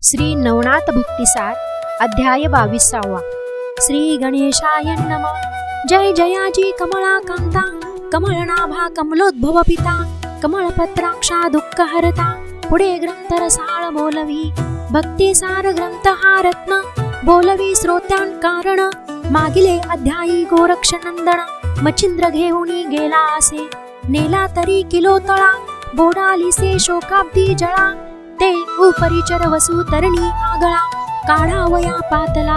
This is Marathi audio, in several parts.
श्री नवनाथ भक्तिसार अध्याय 22. श्री गणेशाय नमः. जय जयाजी कमलाकांता कमलनाभा कमलोद्भव पिता कमलपत्राक्षा दुःखहरता. पुढे ग्रंथ रसाळ बोलवी भक्तिसार ग्रंथ हा रत्न बोलवी श्रोत्यां कारण. मागिले अध्यायी गोरक्षनंदन मच्छिंद्र घेऊनी गेला असे नेला तरी किलो तळा बोडालीसे शोकाब्दी जळा. ते उपरिचर वसू तरणी आगळा काढावया पातला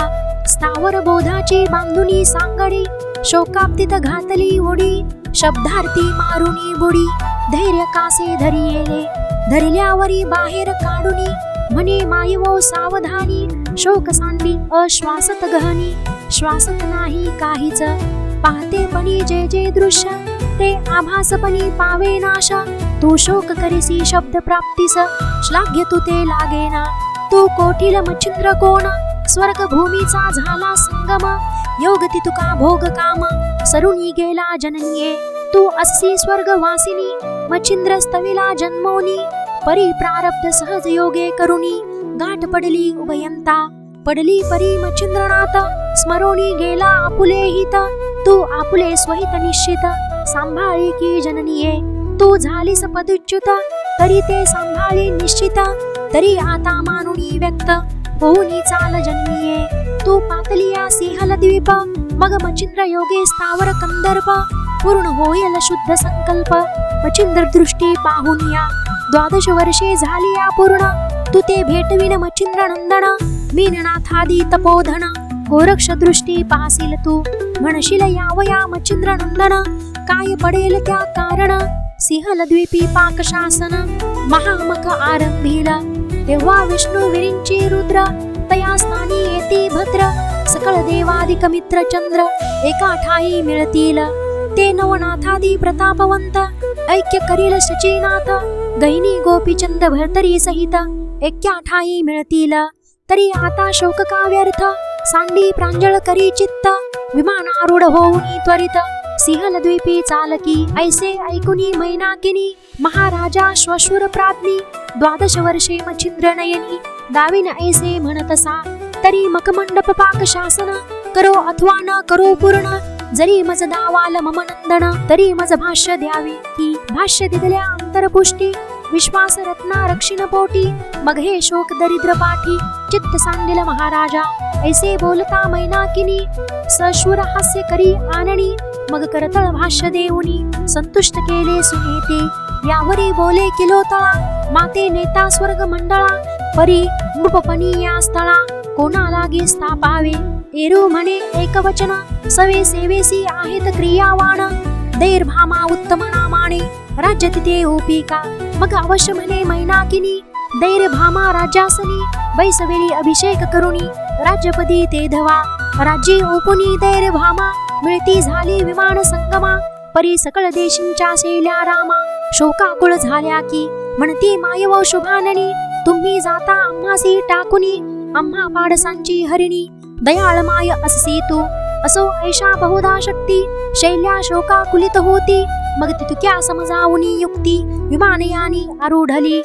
स्थावर बोधाची बांधुनी सांगडी. शोकाब्दीत घातली ओढी शब्दार्थी मारुनी बुडी. धैर्य कासे धरियेले धरल्यावरी बाहेर काढुनी म्हणे मायवो सावधानी. शोक सांडी अश्वासत गहनी श्वासत नाही काहीच पाहतेपणी जे जे दृश्य ते आभासपणी पावे नाश. तू शोक करीसी शब्द प्राप्तीस श्लाघ्य तू ते लागेना. तू कोठील मच्छिंद्र कोण स्वर्ग भूमीचा झाला संगम. योगती तुका भोग काम सरुणी गेला जननीये. तू अससी स्वर्गवासिनी मच्छिंद्र स्तविला जन्मोनी. परी प्रारब्ध सहज योगे करुणी गाठ पडली उभयंता. पडली परी मच्छिंद्रनाथ स्मरोणी गेला आपुले हित. तू आपुले स्वहित निश्चित सांभाळी की जननीये. तू झालीस पदच्युत तरी ते सांभाळी निश्चित. तरी आता मानुनी व्यक्त होऊनी चाल जननीये. तू पातलिया सिंहल द्वीप मग मच्छिंद्र योगे स्थावर कंदर्प. पूर्ण होईल शुद्ध संकल्प मच्छिंद्र दृष्टी पाहुनिया. 12 वर्षे झाली या पूर्ण तू ते भेटविन मच्छिंद्र नंदन. मीननाथादी तपोधन गोरक्ष दृष्टी पाहशील तू म्हणशील यावया मच्छिंद्र नंदन. काय पडेल त्या कारण सिंहल द्वीपी पाकशासन महामख आरंभील. तेव्हा विष्णू विरिंची रुद्र तया स्थानी येती भद्र. सकळ देवादिक मित्र चंद्र एका ठाई मिळतील. ते नवनाथादी प्रतापवंत ऐक्य करील शचीनाथ. गैनी गोपीचंद भरतरी सहित एक्या ठाई मिळतील. तरी आता शोक का व्यर्थ सांडी प्रांजळ करी चित्त. विमानारूढ होऊनी त्वरित सिंहल द्वीपी चालकी. ऐसे ऐकुनी मैनाकिनी महाराजा श्वशुर प्राज्ञी. 12 वर्षे मच्छिंद्र नयनी दाविन ऐसे म्हणतसा. तरी मकमंडप पाक शासन करो अथवा न करो पूर्ण. जरी मज दावाल मम नंदन तरी मज भाष्य द्यावे की. भाष्य दिदल्या अंतरपुष्टी विश्वास रत्ना रक्षिण पोटी. मग हे शोक दरिद्र पाठी चित्त सांडिल महाराजा. ऐसे बोलता मैनाकिनी सशूर हास्य करी आननी. मग करतळ भाष्य देऊनी संतुष्ट केले सुनेते. यावरी बोले किलो तळा माते नेता स्वर्ग मंडळा. परी नृपपणी या स्थळा कोणा लागे स्थापावे. एरू म्हणे एकवचन सवे सेवेसी आहेत क्रियावाण. दैर भामा उत्तम नामाने राज्य तिथे ओपिका. मग अवश्य म्हणे मैनाकिनी दैर भामा राज्यासनी. बैसवेळी अभिषेक करुणी राज्यपदी ते धवा. राज्ये ओपुनी दैर भामा मिळती झाली विमान संगमा. परी सकळ देशींच्या शैल्या रामा शोकाकुळ झाल्या की. म्हणती मायव शुभाननी तुम्ही जाता आम्हासी टाकुनी. आम्हा पाडसांची हरिणी दयाळ माय अससी तू. असो ऐशा बहुधा शक्ती शैल्या शोकाकुलित होती. मग तितक्या समजावुनी युक्ती विमानयानी आरूढली.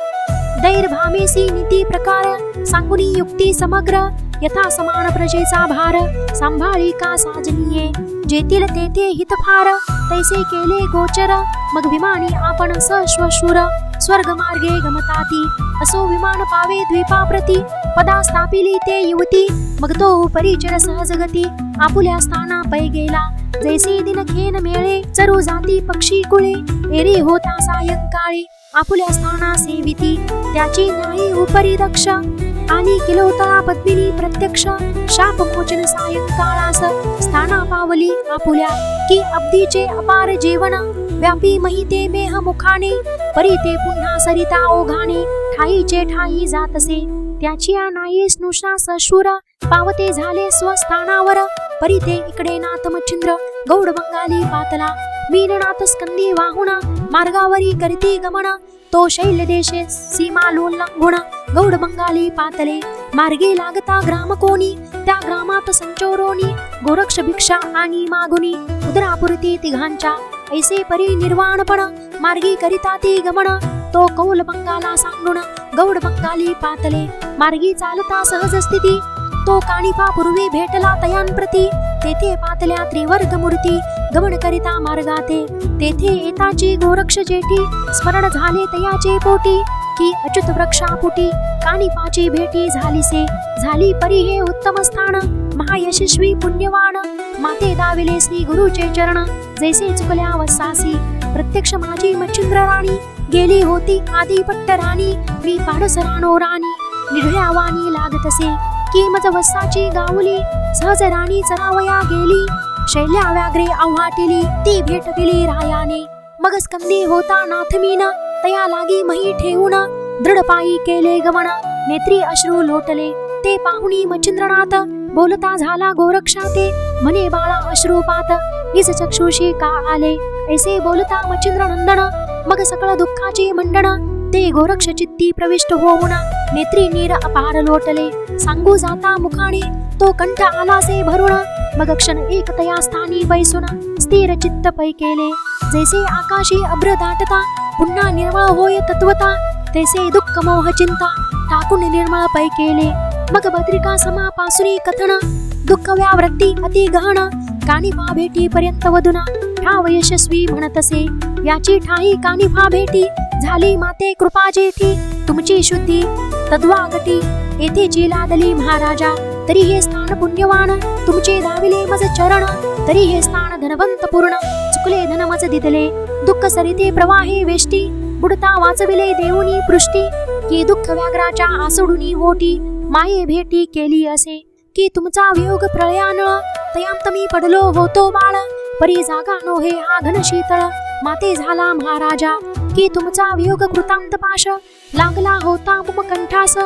दैर भामेसी नीती प्रकार सांगुनी युक्ती समग्र. यथा समान प्रजेचा भार सांभाळी का साजनीये. जेतील तेथे हित फार तैसे केले गोचर. मग विमानी आपण सश्वशूर स्वर्ग मार्गे गमताती. असो विमान पावे द्वीपाप्रती पदा स्थापिली ते युवती. मग तो परिचर सहजगती आपुल्या स्थाना पै गेला. जैसे दिन खेन मेळे चरू जाती पक्षी कुळे. एरी होता सायंकाळी आपुल्या स्थाना सेविती. त्याची नाही उपरी दक्ष आणि किलोतळा पद्मिनी प्रत्यक्ष. शाप मोचन सायंकाळास स्थाना पावली आपुल्या की. अब्दीचे अपार जेवण व्यापी महिते मेह मुखाने. परी ते पुन्हा सरिता ओघाने ठाईचे ठाई जातसे. त्याची नाही स्नुषा सशूर पावते झाले स्वस्थानावर. परी ते इकडे नाथ मच्छिंद्र गौड बंगाली पातला. मीननाथ स्कंदी वाहुण मार्गावरी करती गमन. तो शैल्य देशे सीमा लोल्लंघुण गौड बंगाली पातले. मार्गे लागता ग्राम कोणी त्या ग्रामात संचोरोनी. गोरक्ष भिक्षा आणि मागुनी उदरापुरती तिघांच्या. ऐसे परी निर्वाणपण मार्गी करिता ती गमन. तो कौल बंगाला सांडून गौड बंगाली पातले मार्गी चालता सहज स्थिती तो कानिफा पूर्वी भेटला तयांप्रती तेथे पातल्या त्रिवर्ग मूर्ती गमन करिता मार्गाते तेथे येताची गोरक्ष जेठी स्मरण झाले तयाचे पोटी की अच्युत वृक्षापुटी कानिफाची भेटी झालीसे झाली परी हे उत्तम स्थान महायशस्वी पुण्यवान माते दाविले श्री गुरुचे चरण जैसे चुकल्या वसासी प्रत्यक्ष माझी मच्छिंद्र राणी गेली होती आदी पट्ट राणी मी पाडसरानो राणी निढळ्या वाणी लागतसे की मज वसाची गावली सहज राणी चरावया गेली शैल्या व्याग्रे आव्हाटिली ती भेटविली रायाने मग स्कंदी होता नाथमीन तया लागी मही ठेवून दृढ पायी केले गमन नेत्री अश्रू लोटले ते पाहुणी मच्छिंद्रनाथ बोलता झाला गोरक्षाते म्हणे बाळा अश्रुपात निज चक्षुषी का आले ऐसे बोलता मच्छिंद्र नंदन मग सकळ दुःखाचे मंडन ते गोरक्ष चित्ती प्रविष्ट होऊन नेत्री नीर अपार लोटले सांगू जाता मुखाने तो कंठ आलासे भरून मग क्षण एक तया स्थानी बैसून स्थिर चित्त पै केले जैसे आकाशी अभ्र दाटता पुन्हा निर्मळ होय तत्वता तैसे दुःख मोह चिंता टाकून निर्मळ पै केले मग भद्रिका समापासुनी कथन दुःख व्यावृत्ती अति गहन कानिफा भेटी पर्यंत वदुना ठाव यशस्वी म्हणतसे याची ठाई कानिफा भेटी झाली माते कृपा जेठी तुमची शुद्धी तद्वागटी येथे जी लादली महाराजा तरी हे स्थान पुण्यवान तुमचे दाविले मज चरण तरी हे स्थान धनवंत पूर्ण चुकले धन मज दिदले दुःख सरिते प्रवाहे वेष्टी बुडता वाचविले देऊनी पृष्टी की दुःख व्याघ्राच्या आसुडुनी होटी माये भेटी केली असे की तुमचा वियोग प्रळयानळ तयांत मी पडलो होतो बाळ परी जागा नोहे हा घन शीतळ माते झाला महाराजा की तुमचा वियोग कृतांत पाश लागला होता मुम कंठास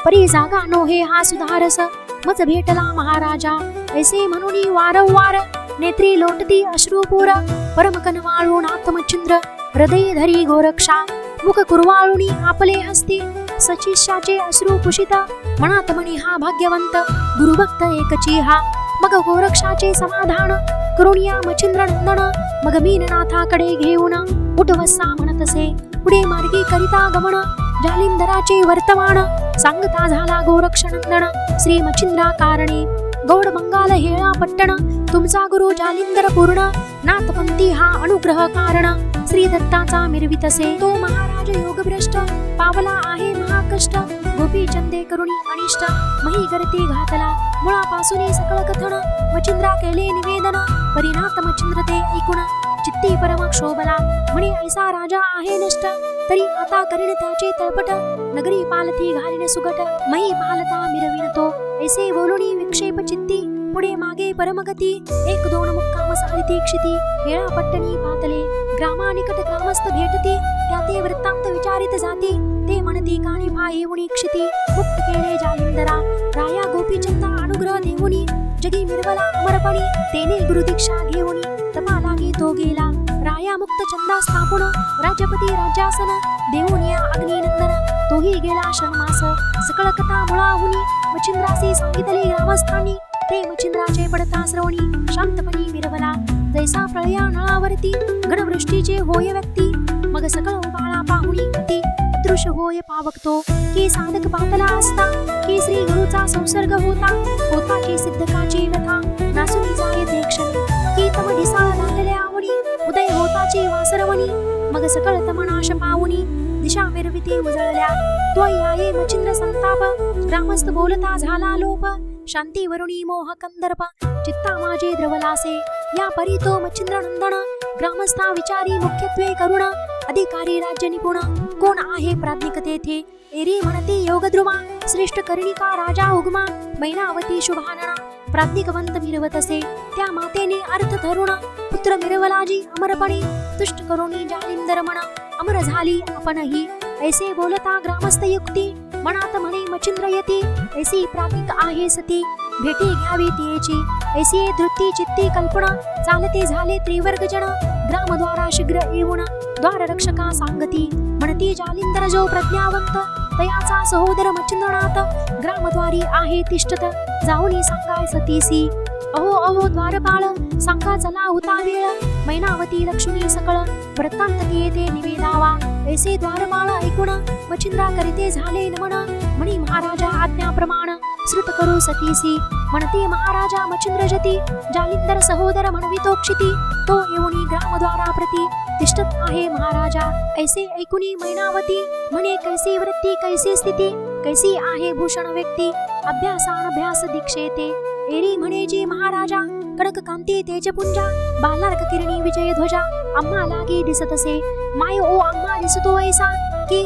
परी जागा नोहे हा सुधारस मज भेटला महाराजा ऐसे म्हणून वारंवार नेत्री लोटती अश्रुपूर परम कनवाळून आत्मचिंद्र हृदय धरी गोरक्षा मुख कुरवाळुनी आपले हस्ती सचिष्याचे अश्रू पुषित मनात म्हणे हा भाग्यवंत गुरुभक्त एकची हा मग गोरक्षाचे समाधान करुणिया मच्छिंद्र नंदन मग मीननाथाकडे घेऊन उठवसा म्हणतसे पुढे मार्गी करिता गमन जालिंदराचे वर्तमान सांगता झाला गोरक्ष नंदन श्री मच्छिंद्रा कारणे गौड बंगाल हेळा पट्टण तुमचा गुरु जालिंदर पूर्ण नाथपंथी हा अनुग्रह कारण श्री दत्ताचा मिरवितसे तो महाराज योगभ्रष्ट पावला आहे महाकष्ट गोपी चंदे करुणी अनिष्ट मही करते घातला मुळापासून सकळ कथन मच्छिंद्रा केले निवेदन परिणात मच्छिंद्र ते ऐकून चित्ती परम क्षोभला म्हणे ऐसा राजा आहे नष्ट तरी आता करीन त्याचे तळपट नगरी पालथी घालीन सुगट मही पालता मिरविन तो ऐसे बोलुनी विक्षेप चित्ती पुढे मागे परमगती एक दोन मुक्काम सारिती क्षिती हेळा पट्टणी पातले ग्रामानिकट ग्रामस्थ भेटती त्या ते वृत्तांत विचारित जाती ते म्हणती कानिफा येऊनी क्षिती मुक्त केले जालिंदरा राया गोपीचंदा अनुग्रह देऊनी जगी मिरवला अमरपणी तेने गुरुदीक्षा घेऊनी तपा लागी तो गेला राया मुक्त चंदा स्थापून राज्यपती राज्यासन देऊन या अग्निनंदन तोही गेला षण्मास सकळ कथा मुळाहुनी मच्छिंद्रासी सांगितले ग्रामस्थांनी ते मच्छिंद्राचे पडता श्रवणी शांतपणी मिरवला जैसा प्रळया नळावरती गणवृष्टीचे होय व्यक्ती मग सकळ उबाळा पाहुणी गती दृश्य होय पावकतो की साधक पातला असता की श्री गुरुचा संसर्ग होता की सिद्धकाची व्यथा नासुनी जाये ते क्षणी की तम दिसा लागले आवडी उदय होताची वासरवणी मग सकळ तमनाश पाहुणी दिशा मिरविती उजळल्या तो याये मच्छिंद्र संताप ग्रामस्थ बोलता झाला लोप शांती वरुणी मोह कंदर्प चित्ता माझे द्रवलासे या परी तो मच्छिंद्र नंदन ग्रामस्था विचारी मुख्यत्वे करुण अधिकारी राज्य निपुण कोण आहे प्राज्ञिक तेथे एरी म्हणती योगद्रुमा श्रेष्ठ कर्णिका राजा उगमा मैनावती शुभानना प्राज्ञिकवंत मिरवतसे त्या मातेने अर्थ धरुण पुत्र मिरवलाजी अमरपणे तुष्ट करुणी जालिंदर म्हणा अमर झाली आपणही ऐसे बोलता ग्रामस्थ युक्ती मनात म्हणे मच्छिंद्र यती ऐसी प्राज्ञिक आहे सती भेटी घ्यावी तियेची ऐसी धृती चित्ती कल्पना चालते झाले त्रिवर्ग जन ग्रामद्वारा शीघ्र येऊन द्वार रक्षका सांगती म्हणती जालिंदर जो प्रज्ञावंत तयाचा सहोदर मच्छिंद्रनाथ ग्रामद्वारी आहे तिष्ठत जाऊनी सांगाय सतीसी अहो अहो द्वारपाळ सांगा चला होता वेळ मैनावती लक्ष्मी सकळ वृत्तांत येते निवेदावा ऐसे द्वारपाळ ऐकून मच्छिंद्रा करीते झाले नमन म्हणी महाराजा आज्ञाप्रमाण श्रुत करू सतीसी म्हणते महाराजा मच्छिंद्र जती जालिंदर सहोदर म्हणवितो क्षिती तो येऊनी ग्रामद्वारा प्रती तिष्ठत आहे महाराजा ऐसे ऐकुनी मैनावती म्हणे कैसी वृत्ती कैसी स्थिती कैसी आहे भूषण व्यक्ती अभ्यासानभ्यास दीक्षेते एरी म्हणे जी महाराजा कडक कांती तेजपुंजा बालार्क किरणी विजय ध्वजा आम्हा लागी दिसतसे माय ओ आम्हा दिसतो ऐसा की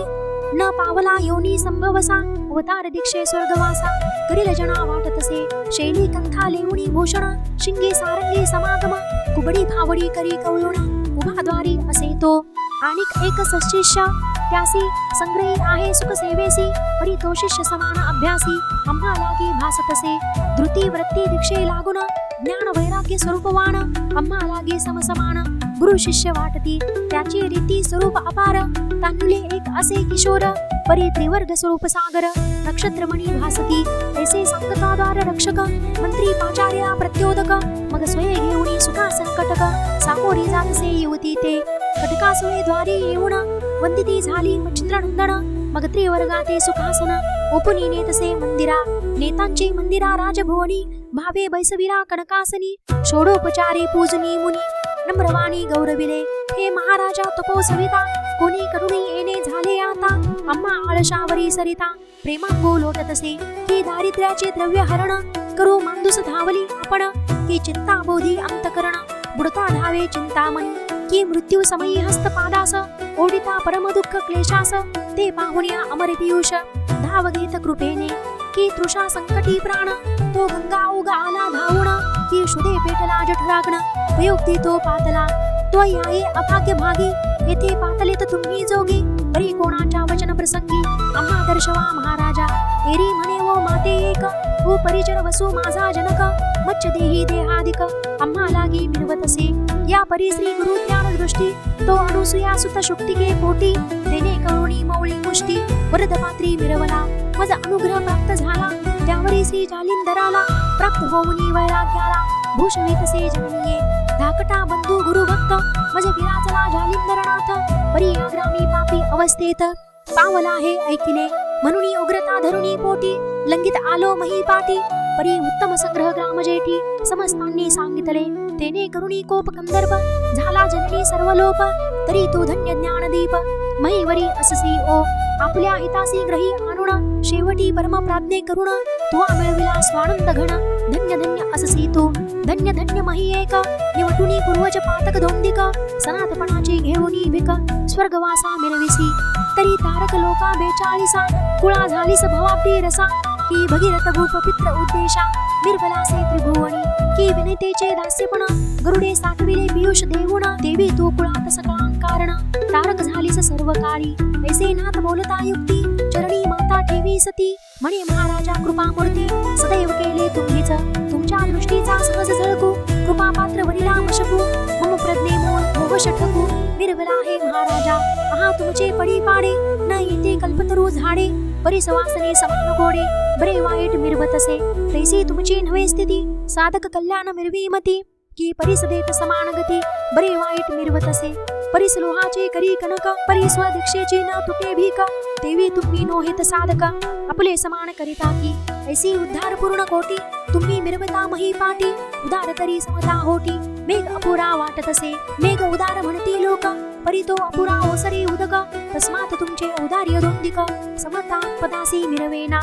न पावला योनी संभवसा अवतार दीक्षे स्वर्गवासा करील जना वाटतसे शैली कंथा लेवणी भूषण शिंगे सारंगी समागम कुबडी फावडी करी कवळुणा उभा द्वारी असे तो आणिक एक सशिष्य त्यासी संग्रही आहे सुख सेवेसी परी तो शिष्य समान अभ्यासी आम्हा लागी भासतसे धृती वृत्ती दीक्षे लागुन ज्ञान वैराग्य स्वरूपवान आम्हा लागी समसमान गुरु शिष्य वाटती त्याची रीती स्वरूप अपार तांडुले एक असे किशोर परी त्रिवर्ग स्वरूप सागर नक्षत्रमणी भासती ऐसे संकटाद्वार रक्षक मंत्री पाचार्या प्रत्योदक मग स्वये घेऊनी सुखा संकटक साकोरी जातसे युवती ते कटकासुळे द्वारी येऊन वंदिती झाली मच्छिंद्रनंदन मग त्रिवर्गाते सुखासन ओपुनी नेतसे मंदिरा नेतांची मंदिरा राजभुवनी भावे बैसविरा कनकासनी षोडोपचारे पूजनी मुनी नम्रवाणी गौरविले हे महाराजा तपो सविता कोणी करुणी येणे झाले आता आम्हा आळशावरी सरिता प्रेमांगो लोटतसे की दारिद्र्याचे द्रव्य हरण करू मांदूस धावली आपण की चिंता बोधी अंतकरण बुडता धावे चिंतामणी की मृत्यू समयी हस्तपादास ओढिता परमदुःख क्लेशास ते पाहुण्या अमर पियुष धाव घेत कृपेने की तृषा संकटी प्राण तो गंगा ओघ आला धावून की शुदे पेटला जठराग्न प्रयुक्ती तो पातला तो याये अभाग्य भागी येथे पातलेत तुम्ही जोगी परी कोणाच्या वचन प्रसंगी आम्हा दर्शवा महाराजा एरी म्हणे वो माते एक हो परिचर वसू माझा जनक मच्छ देही देहादिक आम्हा लागी मिळवतसे या परिश्री गुरु ज्ञान दृष्टी तो अनुसुया सुत शुक्तिके पोटी देणे करुणी मौळी मुष्टी वरद पात्री मिरवला मज अनुग्रह प्राप्त झाला त्यावरी श्री जालिंदराला प्राप्त होऊनी वैराग्याला भूषवितसे जननीये धाकटा बंधू गुरु भक्त मज विराजला जालिंदरनाथ परी या ग्रामी पापी अवस्थेत पावला हे ऐकिले म्हणून उग्रता धरुणी पोटी लंगित आलो महीपाटी परी उत्तम संग्रह ग्राम जेठी समस्तांनी सांगितले तेने करुणी कोप कंदर्प झाला जननी सर्व लोप तरी तो धन्य ज्ञानदीप महीवरी अससी ओ आपल्या हितासी ग्रही आणुण शेवटी परम प्राज्ञे करुण तुवा मिळविला स्वानंद घन धन्य धन्य अससी तू धन्य धन्य मही एक निवटुनी पूर्वज पातक धोंदिक सनातपणाची घेऊनी भिक स्वर्गवासा मिरविसी तरी तारक लोका 42 कुळा झालीस भवाब्दी रसा की भगीरथ भूप पित्र उद्देशा निर्बलासे त्रिभुवनी की विनतेचे दास्यपण गरुडे साठविले पियुष देऊन देवी तू कुळात सकळांकारण तारक झालीस सर्व काळी ऐसे नाथ बोलता युक्ती चरणी माता ठेवी सती म्हणे महाराजा कृपामूर्ती सदैव केले तुम्हीच तुमच्या दृष्टीचा सहज झळकू कृपा पात्र वरिला मशकू मम प्रज्ञे मोह शठकू निर्बला हे महाराजा आहा तुमचे पडी पाडे न येते कल्पतरू झाडे परिसवासने समान गोडे बरे वाईट मिरवतसे तैसी तुमची नव्हे स्थिती साधक कल्याण मिरवीमती की परिसदेत समान गती बरे वाईट मिरवतसे परिस लोहाचे करी कनक परी स्वदीक्षेची न तुटे भीक देवी तुम्ही नोहेत साधक आपले समान करिता की ऐसी उद्धार पूर्ण कोटी तुम्ही मिरवता महीपाटी उदार तरी समता होती मेघ अपुरा वाटतसे मेघ उदार म्हणती लोक परी तो अपुरा ओसरी उदक तस्मात तुमचे औदार्य दोंदिक समता पदासी मिरवेना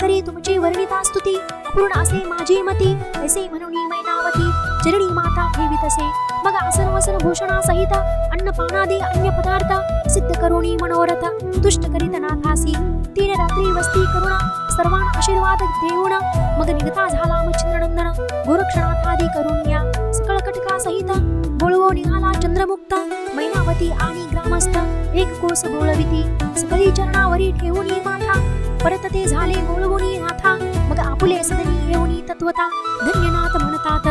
तरी तुमची वर्णिता स्तुती अपूर्ण असे माझी मती ऐसे म्हणून मैनावती चरणी माता ठेवितसे मग आसन वसन भूषणा सहित अन्न पानादी अन्य पदार्थ सिद्ध करुणी मनोरथ तुष्ट करीत नाथासी 3 रात्री वस्ती करुणा सर्वांना आशीर्वाद देऊन मग निघता झाला मच्छिंद्रनंदन गोरक्षनाथादी करुण्या सकळ कटका सहित बोलवो निघाला चंद्रमुक्त मैनावती आणि ग्रामस्थ एक कोस बोलविती सकळी चरणावरी ठेवूनी माथा परत ते झाले बोलवोनी नाथा मग आपुले सदनी येऊनी तत्वता धन्यनाथ म्हणतात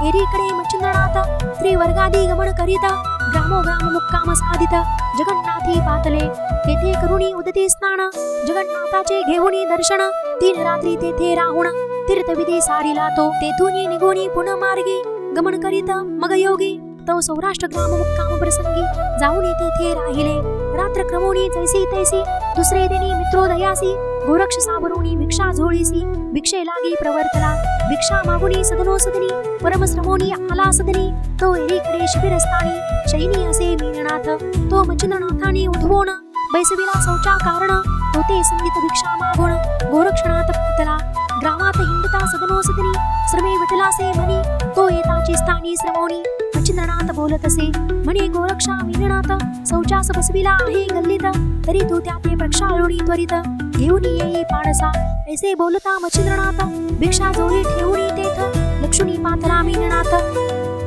एरीकडे मच्छिंद्रनाथ त्रिवर्गादी गमन करीत ग्रामोग्राम मुक्काम साधित जगन्नाथी पातले तेथे करुणी उदती स्नान जगन्नाथाचे घेऊनी दर्शन 3 रात्री तेथे राहुण तीर्थविधी सारिला तो तेथून निघोनी पुन्हा मार्गी गमन करीत मग योगी तो सौराष्ट्र ग्राम मुक्काम प्रसंगी जाऊन तेथे राहिले. रात्र क्रमोनी जैसी तैसी दुसरे दिनी मित्रोदयासी गोरक्ष साबरुनी भिक्षा झोळीसी भिक्षे लागी प्रवर्तला. भिक्षा मागुनी सदनोसदनी परमश्रमोनी आला सदनी तो एकीकडे शिबिरस्थानी शैनी असे मीननाथ तो मच्छिंद्रनाथानी उठवून बैसविला शौचा कारण तो ते संगीत भिक्षा मागून गोरक्षनाथ पुतला. ग्रामात हिंडता सदनोसदनी श्रमे विठलासे म्हणी तो येताची स्थानी श्रमोनी मच्छिंद्रनाथ बोलत असे म्हणे गोरक्षा मीननाथ शौचास बसविला आहे गल्लीत तरी तू त्या ते प्रक्षाळुनी त्वरित घेऊन येई पाडसा. ऐसे बोलता मच्छिंद्रनाथ भिक्षा जोडी ठेवून तेथ लक्ष्मी पातला मीननाथ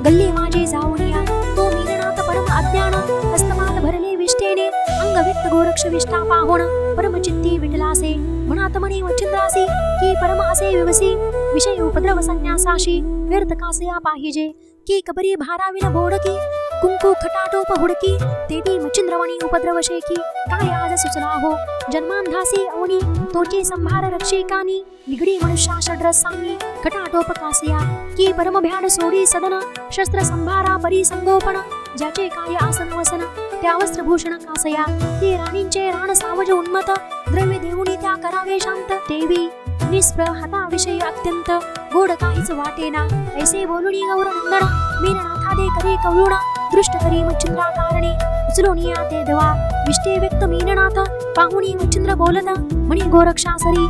गल्ली माझे जाऊन या. तो मीननाथ परम अज्ञान हस्तमात भरले विष्ठेने अंग व्यक्त गोरक्ष विष्ठा पाहुण परमचित्ती विठलासे मनात म्हणे मच्छिंद्रासी की परम असे विवसी विषय उपद्रव संन्यासाशी व्यर्थ कासया पाहिजे की कबरी भाराविन बोडकी कुंकू खटाटोप हुडकी तेवी मच्छिंद्रवणी उपद्रव शेकी काय आज सुचला हो जन्मांधासी अवनी तोची संभार रक्षिकानी निगडी मनुष्या षड्रसांनी खटाटोप कासया की परम भ्याड सोडी सदन शस्त्र संभारा परी संगोपन ज्याचे काय आसन वसन त्या वस्त्रभूषण कासया ती राणींचे राण सावज उन्मत द्रव्य देऊनी त्या करावे शांत देवी निस्प्र हाता विषयी अत्यंत गोड काहीच वाटेना. ऐसे बोलुनी गौरनंदन मीननाथा दे करी कवळुणा दृष्ट करी मच्छिंद्रा कारणे उचलुनिया ते दवा विष्टे व्यक्त मीननाथ पाहुणी मच्छिंद्र बोलत म्हणे गोरक्षासरी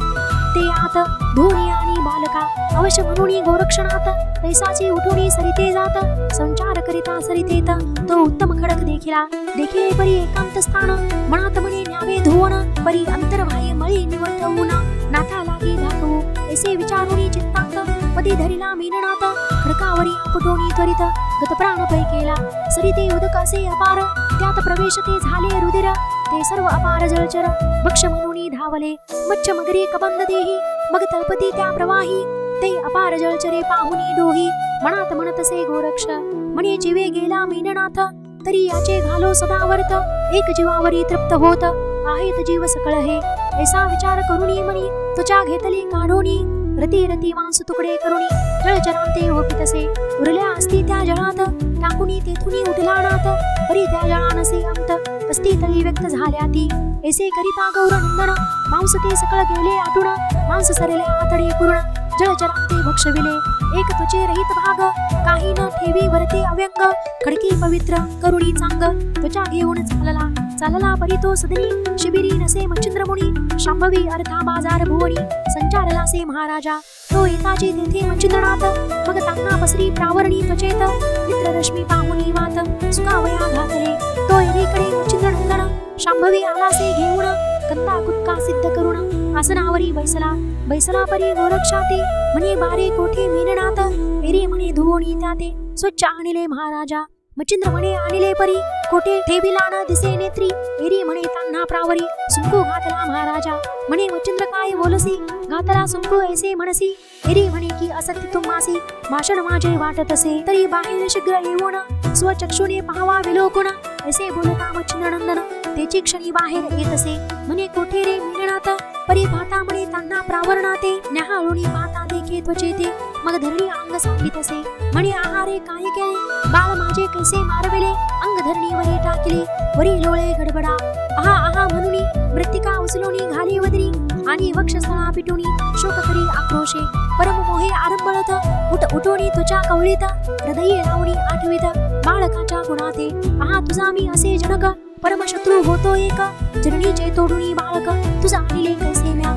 ते आत धोणी आणि बालका अवश्य म्हणून गोरक्षनाथ तैसाची उठुनी सरिते जात संचार करिता सरितेत तो उत्तम खडक देखिले परी एकांत स्थान मनात म्हणे न्यावे धुवन परी अंतर्वाही मळी निवडवून नाथा लागी घातू ऐसे विचारुनी चित्तांत पदी धरिला मीननाथ खडकावरी आपटोनी त्वरित गत प्राणपै केला. सरिते उदक असे अपार त्यात प्रवेश ते झाले रुधिर ते सर्व अपार जलचर भक्ष म्हणून धावले मच्छ मगरी कबंद देही मग तळपती त्या प्रवाही ते अपार जलचरे पाहुनी डोही मनात म्हणतसे गोरक्ष म्हणे जीवे गेला मीननाथ तरी याचे घालो सदावर्त एक जीवावरी तृप्त होत आहेत जीव सकळ हे. ऐसा विचार करुणी मनी त्वचा घेतली काढोनी रती रती मांस तुकडे करुणी जळचरांते होपितसे उरल्या असती त्या जळात टाकुनी तेथुनी उठला नाथ परी त्या जळानसे अंत असती तळी व्यक्त झाल्या ती. ऐसे करिता गौरनंदन मांस ते सकळ गेले आटुण मांस सरले आतडे पूर्ण जळचरांते भक्षविले एक त्वचे रहित भाग काही न ठेवी वरते अव्यंग खडकी पवित्र करुणी चांग त्वचा घेऊन चालला परी तो सदनी शिबिरी नसे मच्छिंद्रमुनी शांभवी अर्था बाजार भुवनी संचारला से महाराजा तो येताची तेथे मच्छिंद्रनाथ मग तांना पसरी प्रावरणी त्वचेत मित्ररश्मी पाहुनी वात सुखावया घातले तो एकीकडे मच्छिंद्रनंदन शांभवी आलासे घेऊन कंता कुत्का सिद्ध करुण आसनावरी बैसला परी गोरक्षाते म्हणे बारे कोठे मीननाथ एरी म्हणे धुवोनी त्याते स्वच्छ आणिले महाराजा मच्छिंद्र म्हणे आणिले परी कोठे ठेविला न दिसे नेत्री एरी म्हणे तान्हा प्रावरी सुंकू घातला महाराजा म्हणे मच्छिंद्र काय बोलसी घातला सुंकू ऐसे म्हणसी एरी म्हणे की असत्य तुम्हासी भाषण माझे वाटत असे तरी बाहेर शीघ्र येऊन स्वचक्षुने पाहावा विलोकुण ऐसे बोलता मच्छिंद्रनंदन तेची क्षणी बाहेर येत असे म्हणे कोठे रे मीननाथ परी पाहता म्हणे तान्हा प्रावरणाते न्याहाळुनी पाहता देखे त्वचेते मग धरणी अंग सांगित असे म्हणे आहारे काय केले बाळ माझे कैसे मारविले अंग धरणीवरी टाकले वरी लोळे गडबडा आहा आहा म्हणुनी मृत्तिका उचलुनी घाली वदनी आणि वक्षस्थळा पिटुनी शोक करी आक्रोशे परम मोहे आरंभळत उठोनी त्वचा कवळीत हृदयी लावणी आठवीत बाळकाच्या गुणाते आहा तुझा मी असे जनक परमशत्रू होतो एक जननीचे तोडुनी बाळक तुझा आणिले कैसे म्या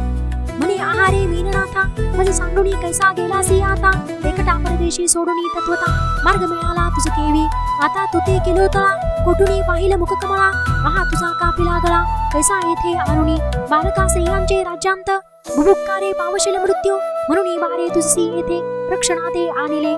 म्हणे आहारे मीननाथा म्हणजे सांडुनी कैसा गेलासी आता एकटा परदेशी सोडुनी तत्वता मार्ग मिळाला तुझ केवी आता तू ते केलो तळा कोठुनी पाहिलं मुख कमळा आहा तुझा कापिला गळा कैसा येथे आणुनी बालका स्त्रियांचे राज्यांत बुभुक्कारे पावशील मृत्यू म्हणून बारे तुझसी येथे रक्षणाते आणिले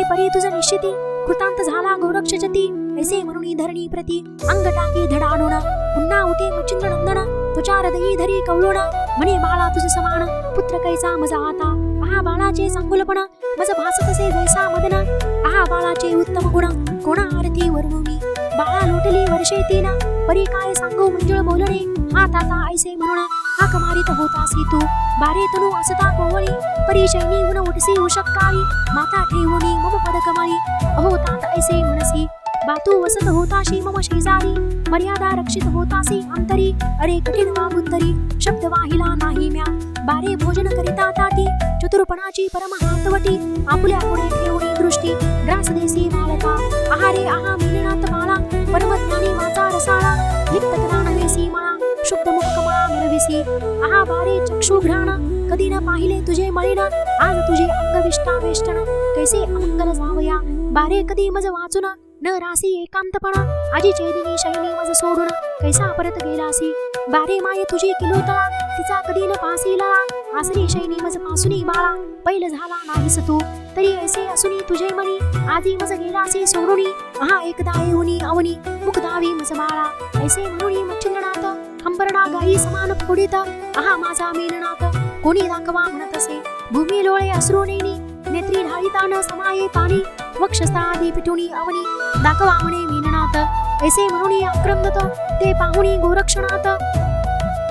परी तुझ निश्चिती कृतांत झाला गोरक्षजती ऐसे म्हणून धरणी प्रती अंग टाकी धडाणुण पुन्हा उठे मच्छिंद्रनंदन तुझ्या हृदयी धरी कवळुण म्हणे बाळा तुझ समान पुत्र कैसा मजा आता आहा बाळाचे संकुलपण मज भासत असे जैसा मदन आहा बाळाचे उत्तम गुण कोणा आरती वर्णुनी बाळा लोटली वर्षे तीन परी काय सांगू मंजुळ बोलणे हा ताता ऐसे म्हणून हाक मारित होतासी तू बारे तनु असता कोवळी परी शैनीहून उठसी उशक्काळी माता ठेवणी मम पदकमळी अहो तात ऐसे म्हणसी बातू वसत होताशी मम शेजारी मर्यादा रक्षित होतासी अंतरी अरे कठीण वागुंतरी शब्द वाहिला नाही म्या बारे भोजन करिता ताटी चतुरपणाची परम हातवटी आपुल्या पुढे ठेवणी दृष्टी ग्रास देसी मालका आहारे आहा मिलनात माळा परमज्ञानी वाचा रसाळा लिप्त करा नवेसी माळा शुद्ध मुख कमळा मिरविसी आहा बारे चक्षु घ्राण कधी न पाहिले तुझे मळीन आज तुझे अंग विष्टा वेष्टन कैसे अमंगल जावया बारे कधी मज वाचून न रासी एकांतपणा आजी चेदिनी शयनी मज सोडून कैसा परत गेलासी बारे माये तुझी किलोतळा तिचा कधी न पासीला आसरी शयनी मज पासुनी बाळा पैल झाला नाहीस तू तरी ऐसे असुनी तुझे मनी आधी मज गेलासी सोडुनी आहा एकदा येऊनी अवनी मुकदावी मज बाळा ऐसे म्हणूनी मच्छिंद्रनाथ हंबरडा गाई समान फोडीत आहा माझा मेलनाथ कोणी दाखवा म्हणत असे भूमी लोळे अश्रू नेनी नेत्री ढाळीता न समाये पाणी वक्षस्था आधी पिटुनी अवनी दाखवा म्हणे मीननाथ ऐसे म्हणूनी आक्रंदत ते पाहुणी गोरक्षणात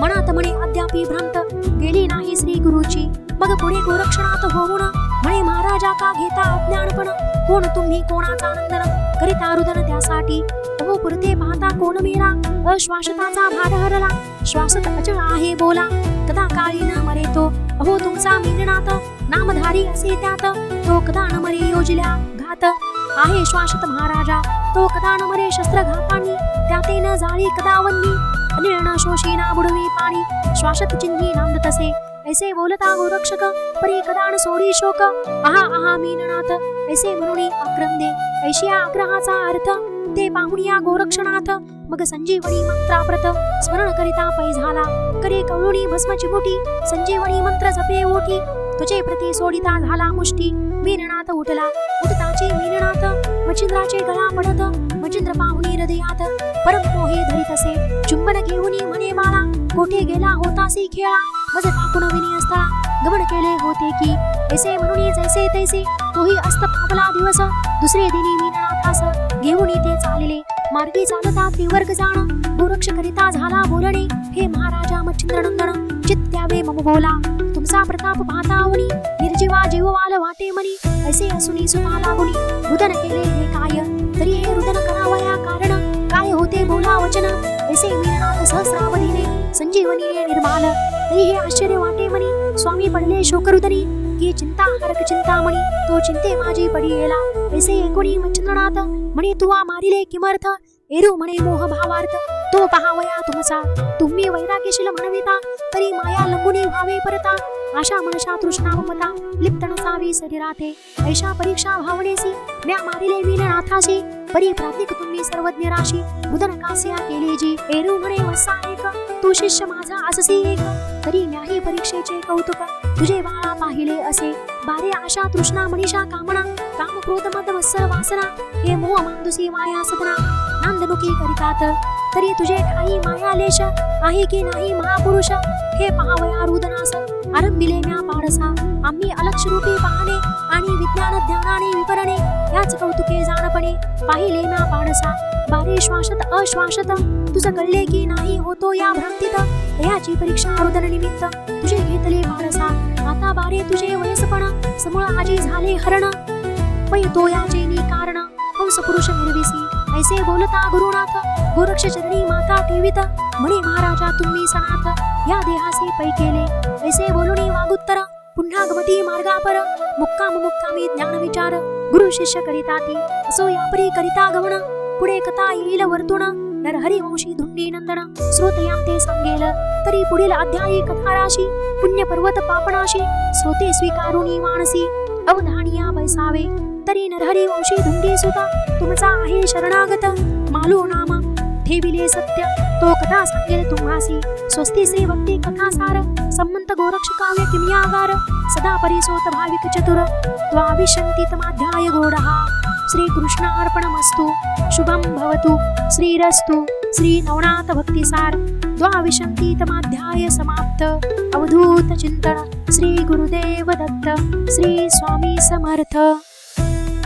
मनात म्हणे अद्यापी भ्रांत गेली नाही श्री गुरुची मग पुढे गोरक्षणात होऊन म्हणे महाराजा का घेता अज्ञानपण कोण तुम्ही कोणाचा नंदन करिता रुदन त्यासाठी अहो पुरते पाहता कोण मेला अश्वासताचा भार हरला श्वासत अचळ आहे बोला कदा काळी न मरे तो अहो तुमचा मीननाथ नामधारी असे त्यात तो कदा न मरे योजल्या घात आहे श्वासत महाराजा तो कदा न मरे शस्त्र घातांनी त्याते न जाळी कदा वन्नी अनिळ न शोषी ना बुडवी पाणी श्वासत चिन्ही नांदत असे ऐसे बोलता गोरक्षक परी कदा न सोडी शोक आहा आहा मीननाथ ऐसे म्हणून आक्रंदे ऐशिया आग्रहाचा अर्थ ते पाहुनिया गोरक्षणात मग संजीवनी मंत्राप्रत स्मरण करिता पै झाला करे कवळुणी भस्म चिमुटी संजीवनी मंत्र जपे ओठी तुझे प्रती सोडिता झाला मुष्टी मीननाथ उठला उठताचे मीननाथ मच्छिंद्राचे गळा पडत मच्छिंद्र पाहुणी हृदयात परम मोहे धरीत असे चुंबन घेऊनी म्हणे बाळा कोठे गेला होतासी खेळा मज टाकून विनी असता गमन केले होते की ऐसे म्हणून जैसे तैसे तोही अस्त पावला दिवस दुसरे दिनी मीननाथास घेऊन ते चालले मार्गी चालता त्रिवर्ग जाण गोरक्ष करिता झाला बोलणे हे महाराजा मच्छिंद्रनंदन चित्त्यावे मम बोला तुमचा प्रताप पाहतावनी निर्जीवा जीववाल वाटे मनी ऐसे असुनी सुता लागुनी रुदन केले हे काय तरी हे रुदन करावया कारण काय होते बोला वचन ऐसे मीननाथ सहस्रावधीने संजीवनीने निर्माल तरी हे आश्चर्य वाटे मनी स्वामी पडले शोकरुदनी की चिंता हरक चिंतामणी तो चिंते माझी पडी येला ऐसे एकोणी मच्छिंद्रनाथ म्हणे तुवा मारिले किमर्थ एरू म्हणे मोह भावार्थ तो पहावया तुमचा तुम्ही वैराग्यशील म्हणविता तरी माया लंबुनी व्हावे परता आशा मनशा तृष्णा ममता लिप्त नसावी शरीराते ऐशा परीक्षा भावनेसी म्या मारिले मीननाथासी परी प्राज्ञिक तुम्ही सर्वज्ञ राशी रुदन कास्या केली जी एरू म्हणे वसा एक तू शिष्य माझा अससी एक तरी म्याही परीक्षेचे कौतुक तुझे बाळा पाहिले असे बारे आशा तृष्णा मनीषा कामना काम क्रोध मद वत्सर वासना हे मोह मांदुसी माया सपना नांदनुकी करितात तरी तुझे ठाई माया लेश आहे की नाही महापुरुष हे पहावया रुदनास आरंभिले म्या पाडसा आम्ही अलक्ष रूपी पाहणे आणि विज्ञान ज्ञानाने विवरणे याच कौतुके जाणपणे पाहिले म्या पाडसा बारे श्वासत अश्वासत तुझं कळले की नाही होतो या भ्रांतीत याची परीक्षा रुदन निमित्त तुझे घेतले पाडसा आता बारे तुझे वयसपण समूळ आजी झाले हरण पै तो याचे कारण हंस पुरुष निर्विसी ऐसे बोलता गुरुनाथ गोरक्ष चरणी माता ठेवित म्हणे महाराजा तुम्ही सनाथ या देहासे पै केले ऐसे बोलुनी वागुत्तर पुन्हा गमती मार्गापर मुक्कामी ज्ञान विचार गुरु शिष्य करिता ती असो यापरी करिता गमन पुढे कथा येईल वर्तुण नरहरी वंशी धुंडी नंदन श्रोतयां ते सांगेल तरी पुढील अध्यायी कथा राशी पुण्य पर्वत पापणाशी श्रोते स्वीकारुनी मानसी अवधानिया बैसावे तरी नरहरी वंशी धुंडी सुता तुमचा आहे शरणागत मालो नाम ठेविले सत्य तो कथा सांगेल तुम्हासी स्वस्ती श्री भक्ती कथासार संमंत गोरक्ष काव्य किमयागार सदा परिसोत भाविक चतुर द्वाविशंतितमाध्याय गोडहा श्री कृष्णार्पणमस्तु शुभं भवतु श्रीरस्तु श्री नवनाथ भक्तिसार द्वाविशंतितमाध्याय समाप्त अवधूत चिंतन श्री गुरुदेव दत्त श्री स्वामी समर्थ।